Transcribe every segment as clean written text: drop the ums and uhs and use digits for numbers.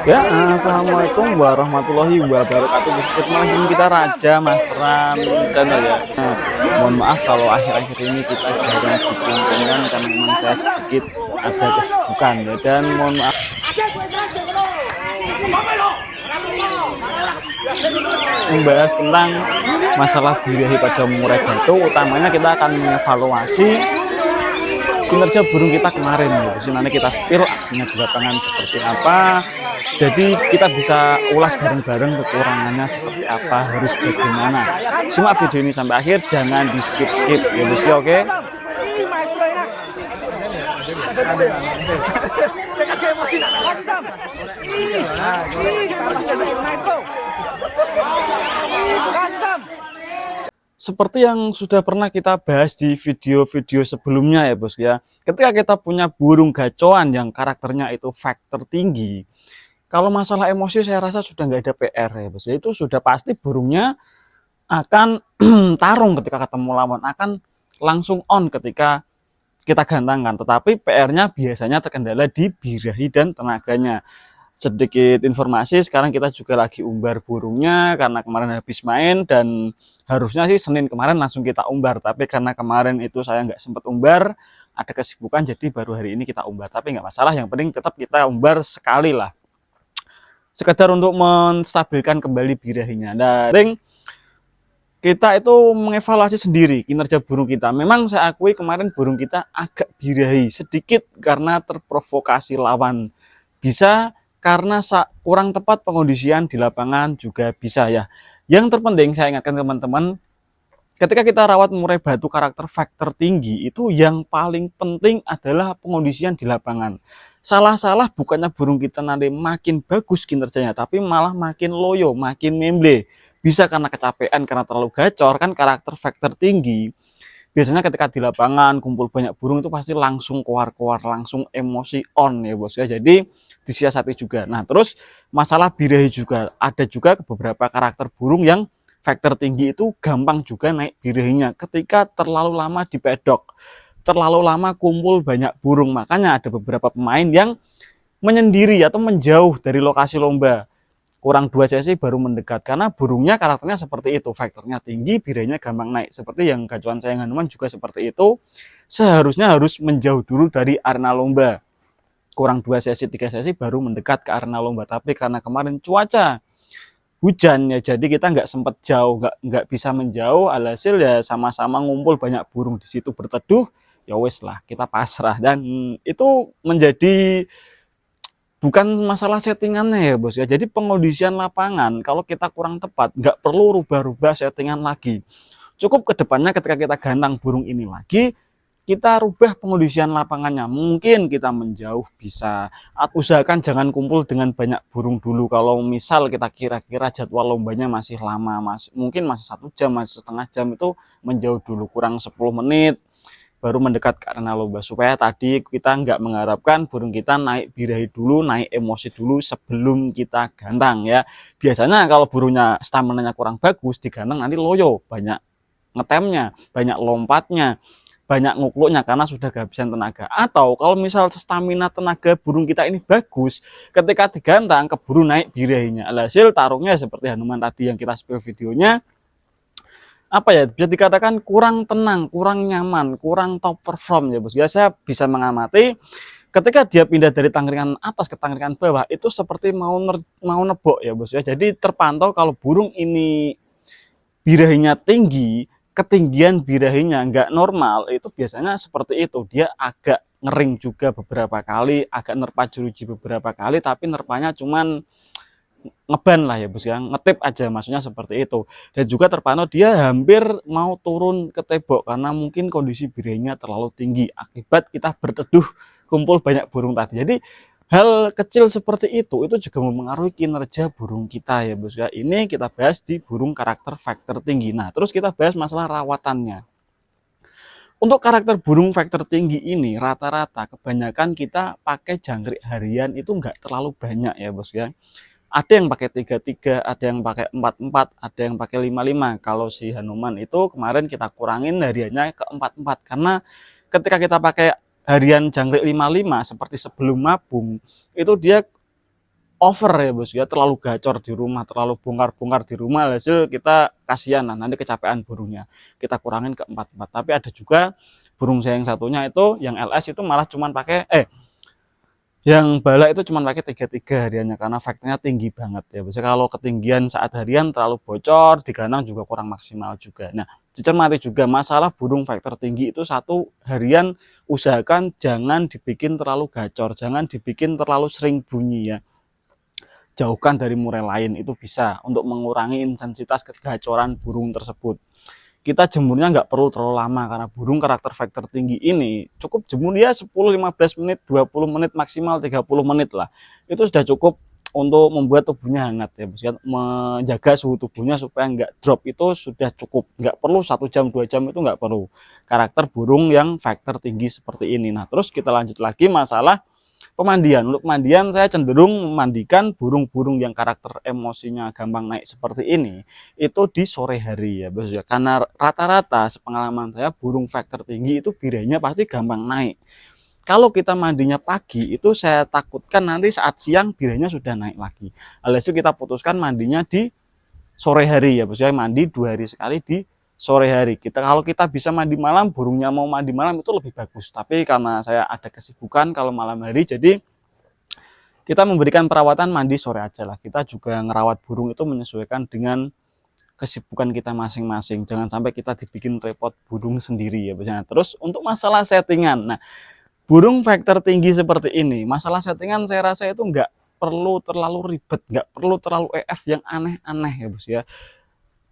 Ya, assalamualaikum warahmatullahi wabarakatuh. Berjumpa lagi dengan kita Raja Mas Ram Channel ya. Nah, mohon maaf kalau akhir-akhir ini kita jarang bikin konten karena memang saya sedikit ada kesibukan ya. Dan mohon maaf membahas tentang masalah birahi pada murai batu. Utamanya kita akan mengevaluasi kinerja burung kita kemarin gitu. Nanti kita spill aksinya di lapangan seperti apa. Jadi kita bisa ulas bareng-bareng kekurangannya seperti apa, harus bagaimana. Simak video ini sampai akhir, jangan di skip-skip ya bosku, oke? Seperti yang sudah pernah kita bahas di video-video sebelumnya ya bos ya, ketika kita punya burung gacoan yang karakternya itu faktor tinggi, kalau masalah emosi saya rasa sudah nggak ada PR ya bos ya, itu sudah pasti burungnya akan tarung ketika ketemu lawan, akan langsung on ketika kita gantangkan. Tetapi PR-nya biasanya terkendala di birahi dan tenaganya. Sedikit informasi, sekarang kita juga lagi umbar burungnya karena kemarin habis main, dan harusnya sih Senin kemarin langsung kita umbar, tapi karena kemarin itu saya nggak sempat umbar, ada kesibukan, jadi baru hari ini kita umbar. Tapi nggak masalah, yang penting tetap kita umbar sekali lah, sekedar untuk menstabilkan kembali birahinya. Dan kita itu mengevaluasi sendiri kinerja burung kita. Memang saya akui kemarin burung kita agak birahi sedikit karena terprovokasi lawan, bisa karena kurang tepat pengondisian di lapangan juga bisa ya. Yang terpenting saya ingatkan teman-teman, ketika kita rawat murai batu karakter faktor tinggi, itu yang paling penting adalah pengondisian di lapangan. Salah-salah bukannya burung kita nanti makin bagus kinerjanya, tapi malah makin loyo, makin memble. Bisa karena kecapean, karena terlalu gacor, kan karakter faktor tinggi. Biasanya ketika di lapangan kumpul banyak burung itu pasti langsung keluar-keluar, langsung emosi on ya bos ya. Jadi disiasati juga. Nah terus masalah birahi juga, ada juga beberapa karakter burung yang faktor tinggi itu gampang juga naik birahinya ketika terlalu lama di pedok, terlalu lama kumpul banyak burung. Makanya ada beberapa pemain yang menyendiri atau menjauh dari lokasi lomba, kurang 2 sesi baru mendekat, karena burungnya karakternya seperti itu, faktornya tinggi, birahinya gampang naik. Seperti yang gacuan sayang Hanuman juga seperti itu, seharusnya harus menjauh dulu dari arena lomba, kurang 2 sesi 3 sesi baru mendekat ke arena lomba. Tapi karena kemarin cuaca hujan ya, jadi kita nggak sempat jauh, nggak bisa menjauh, alhasil ya sama-sama ngumpul banyak burung di situ berteduh, ya wes lah kita pasrah. Dan itu menjadi bukan masalah settingannya ya bos ya. Jadi pengondisian lapangan kalau kita kurang tepat, nggak perlu rubah-rubah settingan lagi. Cukup kedepannya ketika kita gantang burung ini lagi, kita rubah pengondisian lapangannya. Mungkin kita menjauh bisa, usahakan jangan kumpul dengan banyak burung dulu. Kalau misal kita kira-kira jadwal lombanya masih lama, mungkin masih 1 jam, masih setengah jam, itu menjauh dulu, kurang 10 menit baru mendekat ke arena lomba, supaya tadi kita nggak mengharapkan burung kita naik birahi dulu, naik emosi dulu sebelum kita gantang ya. Biasanya kalau burungnya stamina-nya kurang bagus, digantang nanti loyo, banyak ngetemnya, banyak lompatnya, banyak ngukluknya karena sudah kehabisan tenaga. Atau kalau misal stamina tenaga burung kita ini bagus, ketika digantang keburu naik birahinya, alhasil tarungnya seperti Hanuman tadi yang kita spill videonya, apa ya, bisa dikatakan kurang tenang, kurang nyaman, kurang top perform ya bos ya. Saya bisa mengamati ketika dia pindah dari tangkringan atas ke tangkringan bawah, itu seperti mau nebok ya bos ya. Jadi terpantau kalau burung ini birahinya tinggi, ketinggian birahinya nggak normal, itu biasanya seperti itu. Dia agak ngering juga beberapa kali, agak nerpa jeruji beberapa kali, tapi nerpanya cuman ngeban lah ya bos ya, ngetip aja, maksudnya seperti itu. Dan juga terpantau dia hampir mau turun ke tembok karena mungkin kondisi birahinya terlalu tinggi akibat kita berteduh kumpul banyak burung tadi. Jadi hal kecil seperti itu juga mempengaruhi kinerja burung kita ya bos ya. Ini kita bahas di burung karakter faktor tinggi. Nah terus kita bahas masalah rawatannya. Untuk karakter burung faktor tinggi ini rata-rata kebanyakan kita pakai jangkrik harian itu nggak terlalu banyak ya bos ya. Ada yang pakai 33, ada yang pakai 44, ada yang pakai 55. Kalau si Hanuman itu kemarin kita kurangin hariannya ke 44, karena ketika kita pakai harian jangkrik 55 seperti sebelum mabung, itu dia over ya bos ya, terlalu gacor di rumah, terlalu bongkar-bongkar di rumah, hasil kita kasihan, nah nanti kecapean burungnya, kita kurangin ke 4-4. Tapi ada juga burung saya yang satunya itu yang LS itu malah cuman pakai yang bala itu cuma pakai 33 hariannya karena faktornya tinggi banget ya. Biasanya kalau ketinggian saat harian terlalu bocor, diganang juga kurang maksimal juga. Nah, dicermati juga masalah burung faktor tinggi itu satu harian usahakan jangan dibikin terlalu gacor, jangan dibikin terlalu sering bunyi ya. Jauhkan dari murai lain itu bisa untuk mengurangi intensitas kegacoran burung tersebut. Kita jemurnya nggak perlu terlalu lama karena burung karakter faktor tinggi ini cukup jemur ya 10-15 menit, 20 menit maksimal 30 menit lah. Itu sudah cukup untuk membuat tubuhnya hangat ya, menjaga suhu tubuhnya supaya nggak drop itu sudah cukup. Nggak perlu 1 jam 2 jam itu nggak perlu. Karakter burung yang faktor tinggi seperti ini. Nah terus kita lanjut lagi masalah pemandian. Untuk pemandian saya cenderung memandikan burung-burung yang karakter emosinya gampang naik seperti ini itu di sore hari ya bos ya. Karena rata-rata sepengalaman saya burung faktor tinggi itu birainya pasti gampang naik. Kalau kita mandinya pagi itu saya takutkan nanti saat siang birainya sudah naik lagi. Alhasil kita putuskan mandinya di sore hari ya bos ya, mandi 2 hari sekali di sore hari. Kalau kita bisa mandi malam, burungnya mau mandi malam itu lebih bagus. Tapi karena saya ada kesibukan kalau malam hari, jadi kita memberikan perawatan mandi sore aja lah. Kita juga ngerawat burung itu menyesuaikan dengan kesibukan kita masing-masing. Jangan sampai kita dibikin repot burung sendiri ya bos. Nah, terus untuk masalah settingan, nah burung faktor tinggi seperti ini, masalah settingan saya rasa itu nggak perlu terlalu ribet, nggak perlu terlalu EF yang aneh-aneh ya bos ya.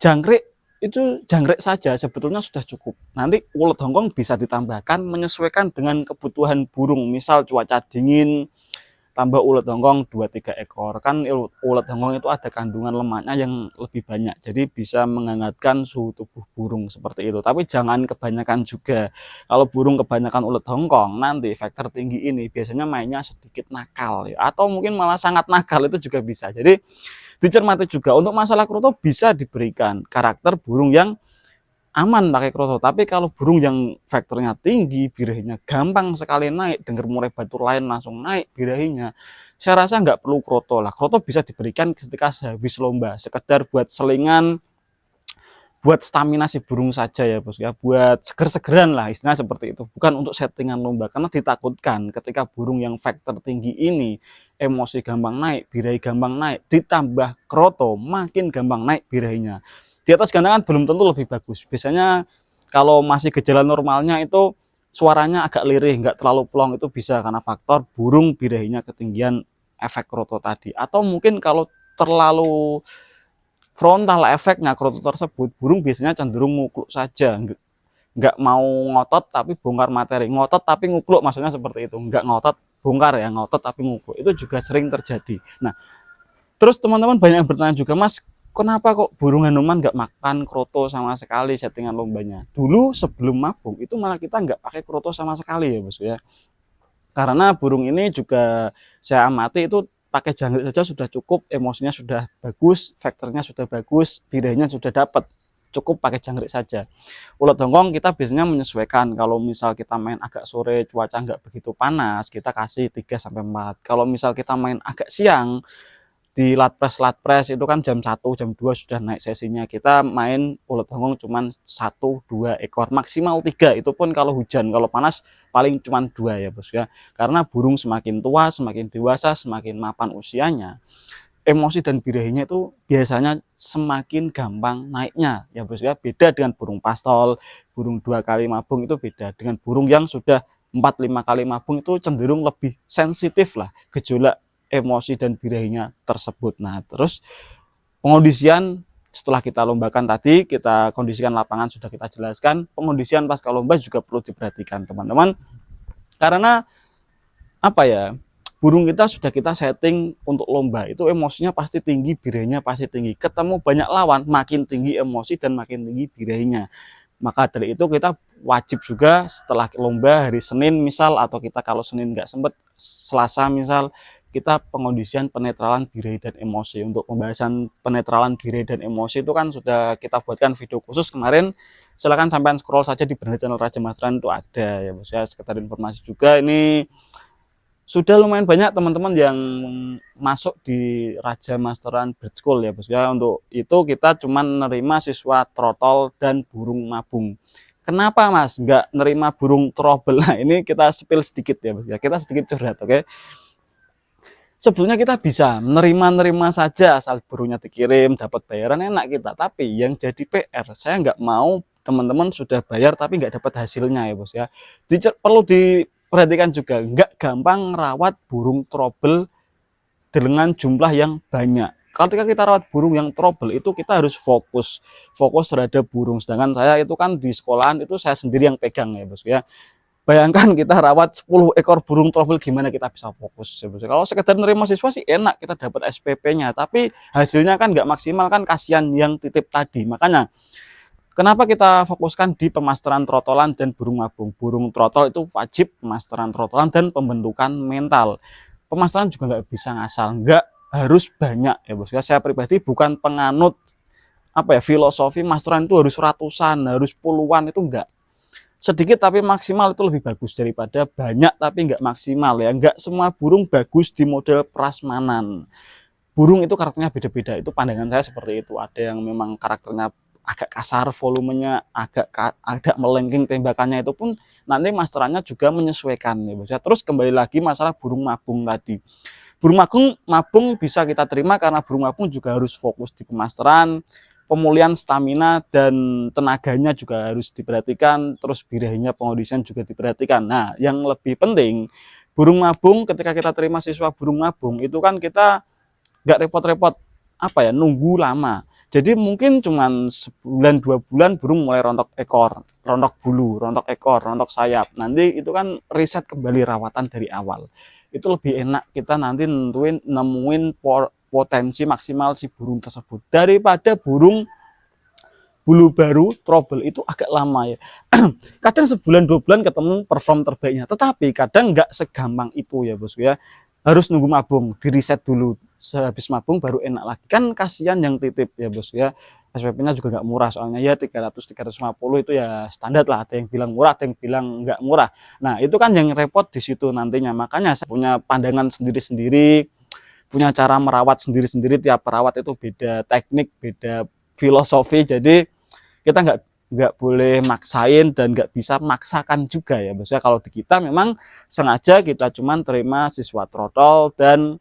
Jangkrik itu jangkrik saja sebetulnya sudah cukup. Nanti ulet Hongkong bisa ditambahkan menyesuaikan dengan kebutuhan burung. Misal cuaca dingin, tambah ulet Hongkong 2-3 ekor. Kan ulet Hongkong itu ada kandungan lemaknya yang lebih banyak. Jadi bisa menghangatkan suhu tubuh burung seperti itu. Tapi jangan kebanyakan juga. Kalau burung kebanyakan ulet Hongkong, nanti faktor tinggi ini biasanya mainnya sedikit nakal ya. Atau mungkin malah sangat nakal itu juga bisa. Jadi dicermati juga untuk masalah kroto bisa diberikan karakter burung yang aman pakai kroto. Tapi kalau burung yang faktornya tinggi, birahinya gampang sekali naik, dengar murai batur lain langsung naik birahinya, saya rasa nggak perlu kroto lah. Kroto bisa diberikan ketika sehabis lomba, sekedar buat selingan, buat stamina si burung saja ya bos ya, buat seger-segeran lah istilahnya seperti itu, bukan untuk settingan lomba. Karena ditakutkan ketika burung yang faktor tinggi ini emosi gampang naik, birahi gampang naik, ditambah kroto makin gampang naik birahinya. Di atas gandangan belum tentu lebih bagus. Biasanya kalau masih gejala normalnya itu suaranya agak lirih, nggak terlalu plong, itu bisa karena faktor burung birahinya ketinggian efek kroto tadi. Atau mungkin kalau terlalu frontal efeknya kroto tersebut, burung biasanya cenderung ngukluk saja, nggak mau ngotot tapi bongkar materi, ngotot tapi ngukluk, maksudnya seperti itu, nggak ngotot bongkar ya, ngotot tapi ngukluk, itu juga sering terjadi. Nah terus teman-teman banyak yang bertanya juga, mas kenapa kok burung Hanuman nggak makan kroto sama sekali settingan lombanya? Dulu sebelum mabung itu malah kita nggak pakai kroto sama sekali ya bos ya, karena burung ini juga saya amati itu pakai jangkrik saja sudah cukup, emosinya sudah bagus, faktornya sudah bagus, birahinya sudah dapat, cukup pakai jangkrik saja. Ulet Hongkong kita biasanya menyesuaikan, kalau misal kita main agak sore cuaca nggak begitu panas, kita kasih 3-4. Kalau misal kita main agak siang di latpres itu kan jam 1 jam 2 sudah naik sesinya, kita main ulet Hongkong cuman 1-2 ekor maksimal 3, itu pun kalau hujan. Kalau panas paling cuman 2 ya bos ya. Karena burung semakin tua, semakin dewasa, semakin mapan usianya, emosi dan birahinya itu biasanya semakin gampang naiknya ya bos ya. Beda dengan burung pastol, burung 2 kali mabung itu beda dengan burung yang sudah 4-5 kali mabung, itu cenderung lebih sensitif lah gejolak emosi dan birahinya tersebut. Nah terus pengondisian setelah kita lombakan tadi, kita kondisikan lapangan sudah kita jelaskan, pengondisian pasca lomba juga perlu diperhatikan teman-teman, karena apa ya, burung kita sudah kita setting untuk lomba itu emosinya pasti tinggi, birahinya pasti tinggi, ketemu banyak lawan makin tinggi emosi dan makin tinggi birahinya. Maka dari itu kita wajib juga setelah lomba hari Senin misal, atau kita kalau Senin nggak sempet Selasa misal, kita pengondisian penetralan birahi dan emosi. Untuk pembahasan penetralan birahi dan emosi itu kan sudah kita buatkan video khusus kemarin, silahkan sampai scroll saja di channel Raja Mas Ran, itu ada ya bos ya. Sekedar informasi juga, ini sudah lumayan banyak teman-teman yang masuk di Raja Masteran Bird School ya bos ya. Untuk itu kita cuma nerima siswa trotol dan burung mabung. Kenapa mas nggak nerima burung trouble? Nah ini kita spill sedikit ya bos ya, kita sedikit curhat, oke. Sebetulnya kita bisa menerima saja asal burungnya dikirim, dapat bayaran enak kita. Tapi yang jadi PR, saya nggak mau teman-teman sudah bayar tapi nggak dapat hasilnya ya bos ya. Perlu diperhatikan juga, nggak gampang rawat burung trouble dengan jumlah yang banyak. Ketika kita rawat burung yang trouble itu kita harus fokus terhadap burung. Sedangkan saya itu kan di sekolahan itu saya sendiri yang pegang ya bos ya. Bayangkan kita rawat 10 ekor burung trouble, gimana kita bisa fokus. Kalau sekedar nerima siswa sih enak, kita dapat SPP-nya, tapi hasilnya kan nggak maksimal, kan kasihan yang titip tadi. Makanya kenapa kita fokuskan di pemasteran trotolan dan burung mabung. Burung trotol itu wajib pemasteran trotolan dan pembentukan mental. Pemasteran juga nggak bisa ngasal, nggak harus banyak ya bos. Saya pribadi bukan penganut filosofi masteran itu harus ratusan, harus puluhan, itu enggak. Sedikit tapi maksimal itu lebih bagus daripada banyak tapi nggak maksimal ya. Nggak semua burung bagus di model prasmanan. Burung itu karakternya beda-beda, itu pandangan saya seperti itu. Ada yang memang karakternya agak kasar, volumenya agak melengking, tembakannya itu pun nanti masterannya juga menyesuaikan ya. Terus kembali lagi masalah burung mabung tadi. Burung mabung bisa kita terima karena burung mabung juga harus fokus di pemasteran, pemulihan stamina dan tenaganya juga harus diperhatikan, terus birahinya pengondisian juga diperhatikan. Nah, yang lebih penting, burung mabung ketika kita terima siswa burung mabung itu kan kita nggak repot-repot nunggu lama. Jadi mungkin cuma sebulan 2 bulan burung mulai rontok ekor, rontok bulu, rontok ekor, rontok sayap. Nanti itu kan riset kembali rawatan dari awal. Itu lebih enak kita nanti nemuin potensi maksimal si burung tersebut daripada burung bulu baru trouble itu agak lama ya. Kadang sebulan 2 bulan ketemu perform terbaiknya, tetapi kadang nggak segampang itu ya bos ya. Harus nunggu mabung, di reset dulu, sehabis mabung baru enak lagi. Kan kasihan yang titip ya bos ya. SPP-nya juga nggak murah, soalnya ya 300-350 itu ya standar lah. Ada yang bilang murah, ada yang bilang nggak murah. Nah itu kan yang repot di situ nantinya. Makanya saya punya pandangan sendiri-sendiri, punya cara merawat sendiri-sendiri. Tiap perawat itu beda teknik, beda filosofi. Jadi kita nggak boleh maksain dan nggak bisa maksakan juga ya. Maksudnya kalau di kita memang sengaja kita cuman terima siswa trotol dan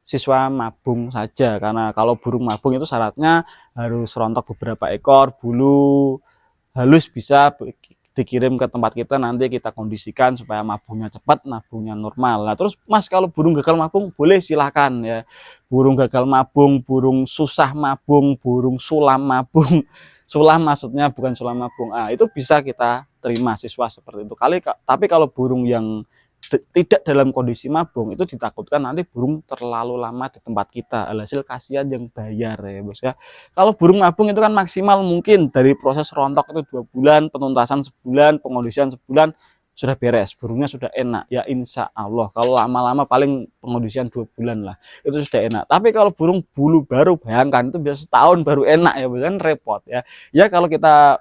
siswa mabung saja, karena kalau burung mabung itu syaratnya harus rontok beberapa ekor, bulu halus, bisa dikirim ke tempat kita, nanti kita kondisikan supaya mabungnya cepat, mabungnya normal. Nah terus mas, kalau burung gagal mabung boleh silahkan ya. Burung gagal mabung, burung susah mabung, burung sulam mabung, sulam maksudnya bukan sulam mabung, itu bisa kita terima siswa seperti itu. Tapi kalau burung yang tidak dalam kondisi mabung itu ditakutkan nanti burung terlalu lama di tempat kita, alhasil kasihan yang bayar ya bos ya. Kalau burung mabung itu kan maksimal mungkin dari proses rontok itu 2 bulan, penuntasan sebulan, pengondisian sebulan, sudah beres, burungnya sudah enak ya insya Allah. Kalau lama-lama paling pengondisian 2 bulan lah, itu sudah enak. Tapi kalau burung bulu baru, bayangkan itu biasa setahun baru enak ya, kan repot ya. Ya kalau kita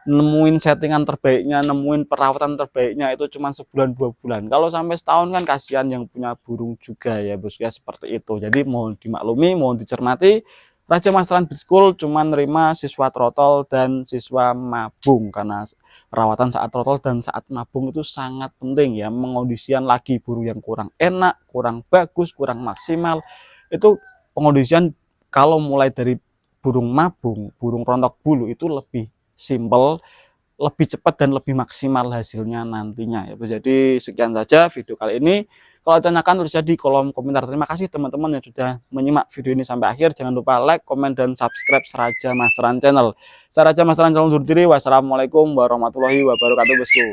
nemuin settingan terbaiknya, nemuin perawatan terbaiknya itu cuma sebulan 2 bulan. Kalau sampai setahun kan kasihan yang punya burung juga ya bos ya, seperti itu. Jadi mohon dimaklumi, mohon dicermati. Raja Masteran Bird School cuma nerima siswa trotol dan siswa mabung, karena perawatan saat trotol dan saat mabung itu sangat penting ya. Pengondisian lagi burung yang kurang enak, kurang bagus, kurang maksimal, itu pengondisian kalau mulai dari burung mabung, burung rontok bulu itu lebih simple, lebih cepat dan lebih maksimal hasilnya nantinya ya. Jadi sekian saja video kali ini. Kalau ditanyakan tulis di kolom komentar. Terima kasih teman-teman yang sudah menyimak video ini sampai akhir. Jangan lupa like, komen, dan subscribe Seraja Masteran Channel. Saya Raja Masteran Channel undur diri. Wassalamualaikum warahmatullahi wabarakatuh bosku.